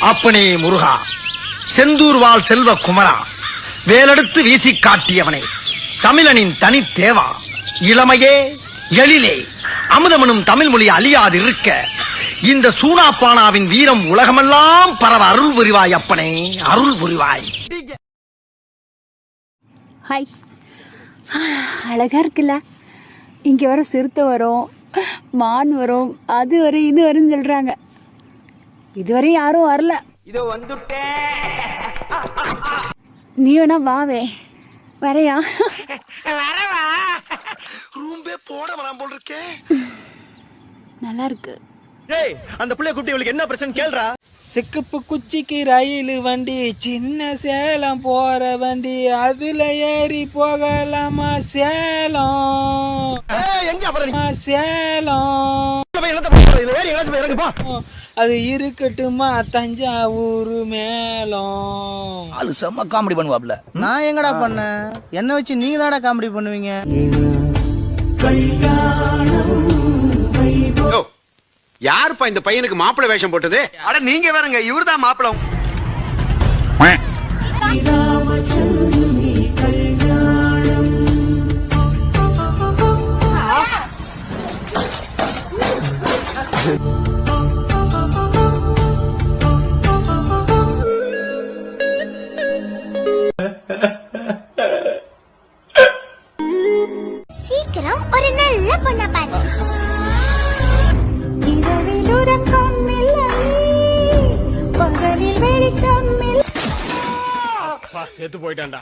அப்பனே முருகா, செந்தூர் வாழ் செல்வ குமரா, வேலெடுத்து வீசி காட்டியவனே, தமிழனின் தனி தேவா, இளமையே எழிலே அமுதமனும் தமிழ் மொழி அழியாது இருக்க இந்த சூனாப்பானாவின் வீரம் உலகமெல்லாம் பரவ அருள் புரிவாய் அப்பனே, அருள் புரிவாய். ஹாய், அழகா இருக்குல்ல. இங்க வர சிறுத்தை வரும், மான் வரும், அது வரும், இது வரும்னு சொல்றாங்க. இதுவரை யாரும் வரல. இதோ வந்துட்டேன். நீ வேணா வாவே. வரையா? வரவா? ரூம்பே போட வராம போல் இருக்கே. நல்லா இருக்கு. டேய், அந்த புள்ளைய கூப்பிட்டு இவளுக்கு என்ன பிரச்சனை கேளுடா. சிக்குப்பு குச்சிக்கு ரயில் வண்டி, சின்ன சேலம் போற வண்டி, அதுல ஏறி போகலாமா சேலம்? சேலம் அது இருக்கட்டுமா தஞ்சாவூர் மேலம்? அது செம்ம காமெடி பண்ணுவாப்ல. நான் எங்கடா பண்ணேன்? என்ன வச்சு நீங்க தானடா காமெடி பண்ணுவீங்க. யாருப்பா இந்த பையனுக்கு மாப்பிள்ளை வேஷம் போட்டது? அட நீங்க வேறங்க, இவர்தான் மாப்பிளம். சீக்கிரம் ஒரு நல்ல பொண்ண பாரு. சேர்த்து போயிட்டான்டா.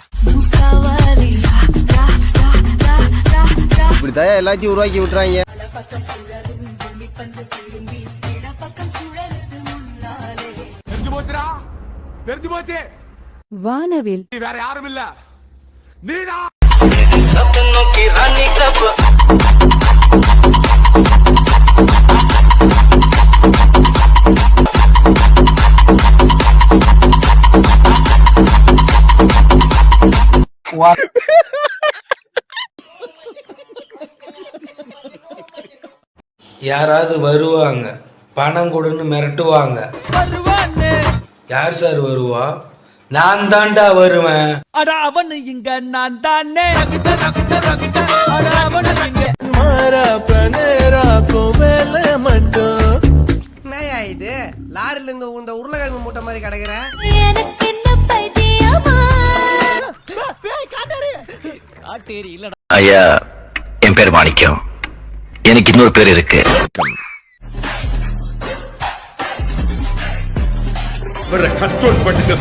இப்படி தயா எல்லாத்தையும் உருவாக்கி விட்டுறாங்க. தெரிஞ்சு போச்சுடா, தெரிஞ்சு போச்சு. வானவில் வேற யாரும் இல்ல, நீதான். யாராவது வருவாங்க, பணம் கொடுன்னு மிரட்டுவாங்க. யார் சார் வருவா? நான் தாண்டா வருவேன். அட அவனு இங்க நான் தானே. இது லாரில இருந்து இந்த உருளைக்கிழங்கு மூட்டை மாதிரி கிடைக்கிற. ஐயா, என் பேர் மாணிக்கம். எனக்கு இன்னொரு பேர் இருக்கு. கண்ட்ரோல் பண்ணுங்க,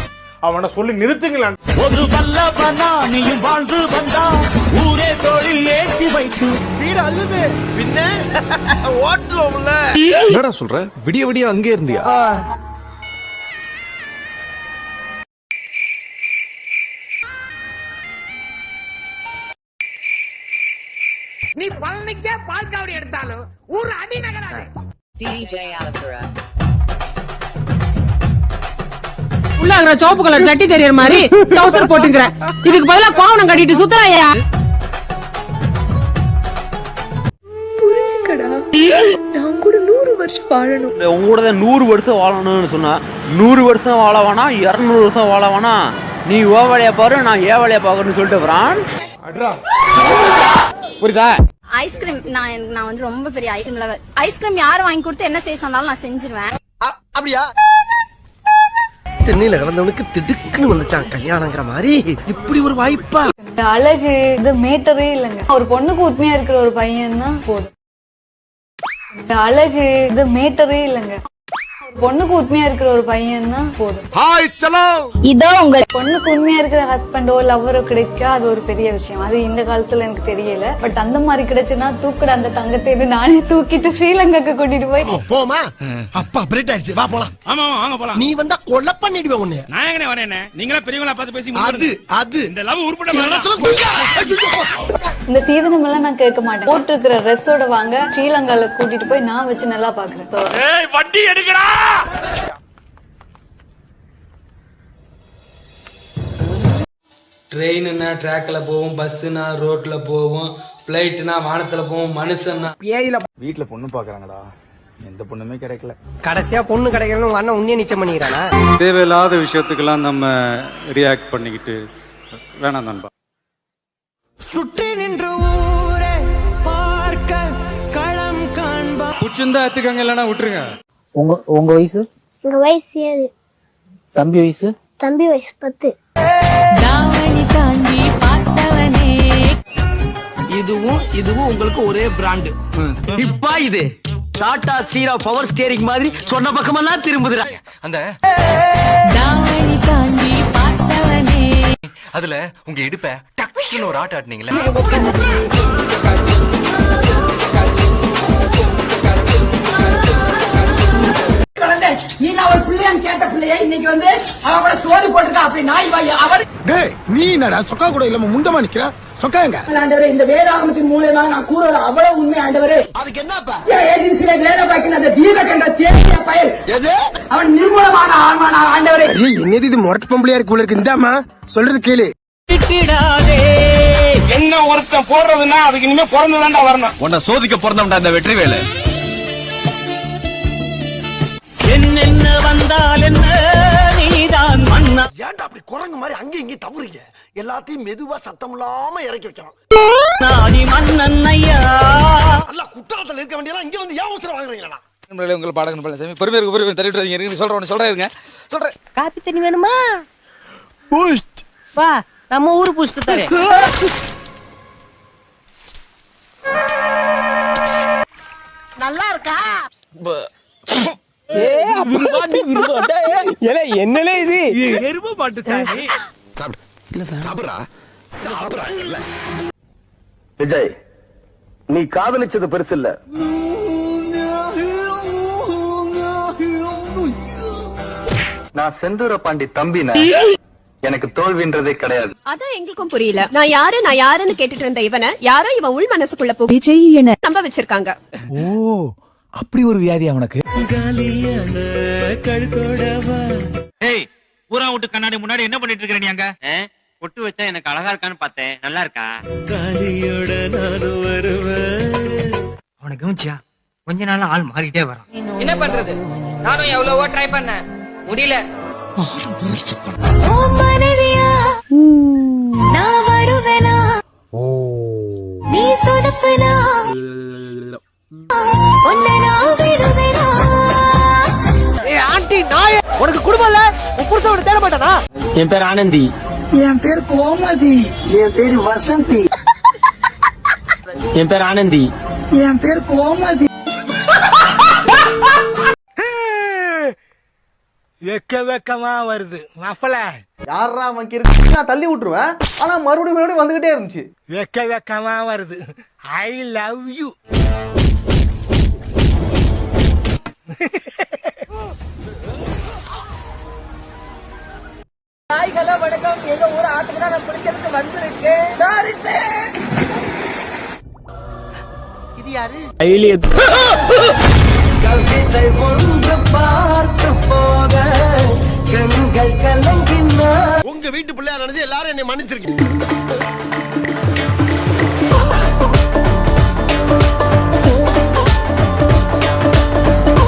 அவனை சொல்லி நிறுத்துங்களா. ஒரு வல்லவனா நீயும் வாழ்ந்து வந்தா, ஊரே தொழில் ஏற்றி வைத்து வீடு அல்லது பின்ன ஓட்டுவோம்ல. என்னடா சொல்ற? விடிய விடிய அங்கே இருந்தியா? நீ பழனிக்கே பால் காவடி எடுத்தாலும் ஊர் அடி நகராது. உள்ளாகிற சோப்பு கலர் சட்டி தெரியற மாதிரி டவுசர் போட்டுக்கிற. இதுக்கு பதிலா கோவணம் கட்டிட்டு சுத்தறாயா? புரிஞ்சுக்கடா, நான் கூட 100 வருஷம் வாழணும். உங்களோட 100 வருஷம் வாழணும்னு சொன்னா 100 வருஷம் வாழ வேணா, 200 வருஷம் வாழ வேணா. நீ ஓ வேலையா பாரு, நான் ஏ வேலையா பாக்குறேன்னு சொல்லிட்டு வரான். புரியுதா? ஐஸ்கிரீம் நான் வந்து ரொம்ப பெரிய ஐஸ்கிரீம் லவர். ஐஸ்கிரீம் யார் வாங்கி கொடுத்து என்ன செய்ய சொன்னாலும் நான் செஞ்சிருவேன். அப்படியா? தென்னையில கலந்தவனுக்கு திடுக்குன்னு வந்துச்சான் கல்யாணங்கிற மாதிரி. இப்படி ஒரு வாய்ப்பா? அழகு இது மேட்டரே இல்லைங்க. ஒரு பொண்ணுக்கு உண்மையா இருக்கிற ஒரு பையன்னா போதும். அழகு இது மேட்டரே இல்லைங்க. ஒரு பொண்ணுக்கு உண்மையா இருக்கிற ஒரு பையன்னா போதும். ஹாய் சலோ. இதோ உங்க பொண்ணுக்கு உண்மையா இருக்கிற ஹஸ்பண்டோ லவ்வரோ கிடைக்க அது ஒரு பெரிய விஷயம். அது இந்த காலத்துல எனக்கு தெரியல. பட் அந்த மாதிரி கிடைச்சுன்னா தூக்குட அந்த தங்கத்தை நானே தூக்கிட்டு ஸ்ரீலங்காக்கு கூட்டிட்டு போய் போமா. அப்பா பிரேட் ஆயிடுச்சு, வா போலாம். ஆமா வாங்க போலாம். நீ வந்தா கொலை பண்ணிடுவேன் உன்னை. நான் எங்கனே வரேன்? நீங்களா பெரியவங்களா பார்த்து பேசி அது இந்த லவ் உருப்பட இந்த சீதனம் எல்லாம் நான் கேட்க மாட்டேன். போட்டிருக்கிற ட்ரெஸ்ஸோட வாங்க, ஸ்ரீலங்கால கூட்டிட்டு போய் நான் வச்சு நல்லா பாக்குறேன். ஏய் வண்டி எடுக்கடா. ட்ரெயின்னா ட்ராக்ல போவோம், பஸ்னா ரோட்ல போவோம், பிளைட்னா வானத்துல போவோம், மனுஷன்னா வீட்டுல பொண்ணு பாக்குறாங்கடா. எந்த பொண்ணுமே கிடைக்கல. கடைசியா பொண்ணு கிடைக்கலன்னு உங்க அண்ணன் உன்னே நிச்சயம் பண்ணிக்கிறானா? தேவையில்லாத விஷயத்துக்கெல்லாம் நம்ம ரியாக்ட் பண்ணிக்கிட்டு வேணாம் நண்பா. சுற்றி நின்று ஊரே பார்க்க களம் காண்பா. பிடிச்சிருந்தா எடுத்துக்கங்க, இல்லைன்னா விட்டுருங்க. உங்க வயசு? உங்க வயசு 7. தம்பி வயசு? தம்பி வயசு 10. இதுவும் உங்களுக்கு ஒரே பிராண்டு. இப்பா இது டாடா சீரா பவர் ஸ்டியரிங் மாதிரி சொன்ன பக்கமெல்லாம் திரும்புதுடா. அந்த அதுல உங்க இடுப்ப டக்குன்னு ஒரு ஆட்ட ஆட்டினீங்களே. நீ நான் ஒரு பிள்ளையான்னு கேட்ட பிள்ளைய இன்னைக்கு வந்து அவன் கூட சோறு போட்டுருக்கா. அப்படி நாய் வாய் அவர் நீ என்னடா சொக்கா கூட இல்லாம முண்டமா நிக்கிற? சொக்காங்க ஆண்டவரே, இந்த வேதாகமத்தின் மூலமா நான் கூறுவது அவ்வளவு உண்மை ஆண்டவரே. அதுக்கு என்னப்பா? ஏஜென்சியில வேலை பார்க்கிற அந்த தீபகண்ட தேசிய பயல் அவன் நிர்மூலமான ஆன்மானா ஆண்டவரே. என்னது இது முரட்டு பொம்பளையா இருக்கு இருக்கு? இந்தாமா சொல்றது கேளு. என்ன ஒருத்தன் போடுறதுன்னா அதுக்கு இனிமே பிறந்துதான்டா வரணும். உன்னை சோதிக்க பிறந்தவன்டா இந்த வெற்றிவேலு. என்ன வந்தால் என்ன நீதான் மன்னா. ஏன்டா அப்படி குரங்கு மாதிரி அங்கேயும் இங்கேயும் தவறுங்க? எல்லாத்தையும் மெதுவா சத்தம் இல்லாம இறக்கி வைக்கிறான். நாடி மன்னன் ஐயா. அல்ல குற்றாலத்துல இருக்க வேண்டியெல்லாம் இங்க வந்து ஏன் அவசரம் வாங்குறீங்களா? உங்கள் பாடகன் பழனிசாமி பொறுமையாக தள்ளிட்டு சொல்றேன். காப்பி தண்ணி வேணுமா? பூஸ்ட் வா, நம்ம ஊரு பூஸ்ட் தரேன். நல்லா இருக்கா? என்னலே இது? எருமை மாட்டு சாமி. விஜய், நீ காதலிச்சது பெருசு இல்ல, நான் செந்தூர பாண்டி தம்பின எனக்கு தோல்வின்றதே கிடையாது. அதான் எங்களுக்கும் புரியல. நான் யாருன்னு கேட்டுட்டு இருந்த இவனை யாரோ இவன் உள் மனசுக்குள்ள போய் விஜய் என்ன நம்ப வச்சிருக்காங்க. ஓ, அப்படி ஒரு வியாதி அவனுக்கு. ஏய், ஊரா விட்டு கண்ணாடி முன்னாடி என்ன பண்ணிட்டு இருக்க நீ? அங்க பொட்டு வச்சா எனக்கு அழகா இருக்கான்னு பார்த்தேன். நல்லா இருக்கா? அவனுக்கு கவனிச்சியா? கொஞ்ச நாள் ஆள் மாறிட்டே வரான். என்ன பண்றது? நானும் எவ்வளவோ ட்ரை பண்ணேன், முடியல. நான் வருவேனா? நீ சொடப்பனா? ஆண்டி நாய, உனக்கு குடும்பம் இல்ல? உன் புருஷன் உனக்கு தேட மாட்டானா? என் பேர் ஆனந்தி. என் பேர் கோமதி. என் பேரு வசந்தி. என் பேர் ஆனந்தி. என் பேர் கோமதி. வெக்கமா வருது மஃபல. யாரா மக்கிருக்கு? நான் தள்ளி விட்டுருவேன். ஆனா மறுபடியும் வந்துகிட்டே இருந்துச்சு. வெக்கமா வருது. I love you. ஹலோ வணக்கம். எங்க ஊர் ஆட்டுக்கு நான் பிடிக்கிறதுக்கு வந்திருக்கேன். இது யாரு? கவிதை ஒன்று பார்த்து போக கண்கள் கலங்கின. உங்க வீட்டு பிள்ளையா நினைச்சு எல்லாரும் என்னை மன்னிச்சிருக்கீங்க.